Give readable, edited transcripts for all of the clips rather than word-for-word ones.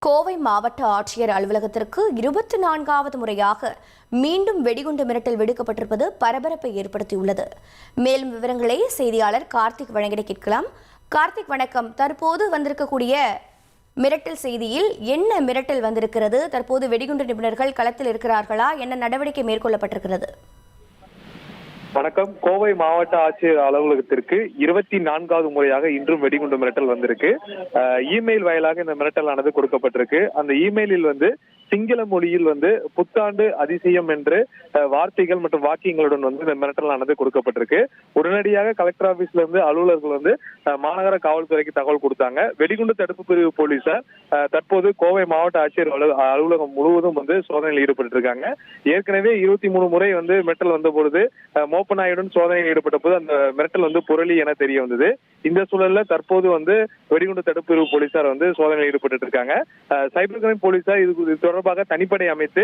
கோவை மாவட்ட ஆட்சியர் அலுவலகத்திற்கு 24வது முறையாக மீண்டும் வெடிகுண்டு மிரட்டல் விடுக்கப்பட்டிருப்பது பரபரப்பை ஏற்படுத்தியுள்ளது. மேலும் விவரங்களை செய்தியாளர் கார்த்திக் வழங்கிட கேட்கலாம். கார்த்திக் வணக்கம். தற்போது வந்திருக்கக்கூடிய மிரட்டல் செய்தியில் என்ன மிரட்டல் வந்திருக்கிறது? தற்போது வெடிகுண்டு நிபுணர்கள் களத்தில் இருக்கிறார்களா? என்ன நடவடிக்கை மேற்கொள்ளப்பட்டிருக்கிறது? வணக்கம். கோவை மாவட்ட ஆட்சியர் அலுவலகத்திற்கு 24வது முறையாக இன்றும் வெடிகுண்டு மிரட்டல் வந்திருக்கு. இமெயில் வாயிலாக இந்த மிரட்டலானது கொடுக்கப்பட்டிருக்கு. அந்த இமெயிலில் சிங்கள மொழியில் புத்தாண்டு அதிசயம் என்று வார்த்தைகள் மற்றும் வாக்கியங்களுடன் இந்த மிரட்டலானது கொடுக்கப்பட்டிருக்கு. உடனடியாக கலெக்டர் ஆபீஸ்ல இருந்து அலுவலர்கள் மாநகர காவல்துறைக்கு தகவல் கொடுத்தாங்க. வெடிகுண்டு தடுப்பு பிரிவு போலீசார் தற்போது கோவை மாவட்ட ஆட்சியர் அலுவலகம் முழுவதும் சோதனையில் ஈடுபட்டு இருக்காங்க. ஏற்கனவே 23 முறை மிரட்டல் வந்த பொழுது மோப்பநாயுடன் சோதனையில் ஈடுபட்ட போது அந்த மிரட்டல் புரளி என தெரிய வந்தது. இந்த சூழல்ல தற்போது வெடிகுண்டு தடுப்பு பிரிவு போலீசார் சோதனையில் ஈடுபட்டு இருக்காங்க. சைபர் கிரைம் போலீசார் இது தொடர்பாக தனிப்படை அமைத்து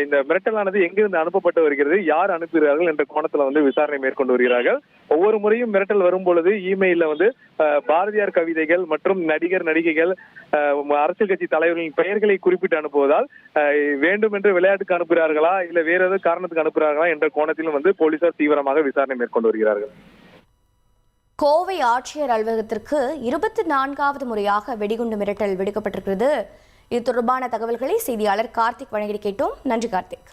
இந்த மிரட்டலானது எங்கிருந்து அனுப்பப்பட்டு வருகிறது, யார் அனுப்புகிறார்கள் என்ற கோணத்துல விசாரணை மேற்கொண்டு வருகிறார்கள். ஒவ்வொரு முறையும் மிரட்டல் வரும் பொழுது இமெயில்ல பாரதியார் கவிதைகள் மற்றும் நடிகர் நடிகைகள் அரசியல் கட்சி தலைவர்களின் பெயர்களை குறிப்பிட்டு அனுப்புவதால் வேண்டும் என்று விளையாட்டுக்கு அனுப்புகிறார்களா இல்ல வேற ஏதாவது காரணத்துக்கு அனுப்புகிறார்களா என்ற கோணத்திலும் போலீசார் தீவிரமாக விசாரணை மேற்கொண்டு வருகிறார்கள். கோவை ஆட்சியர் அலுவலகத்திற்கு 24வது முறையாக வெடிகுண்டு மிரட்டல் விடுக்கப்பட்டிருக்கிறது. இது தொடர்பான தகவல்களை செய்தியாளர் கார்த்திக் வழங்கி கேட்டோம். நன்றி கார்த்திக்.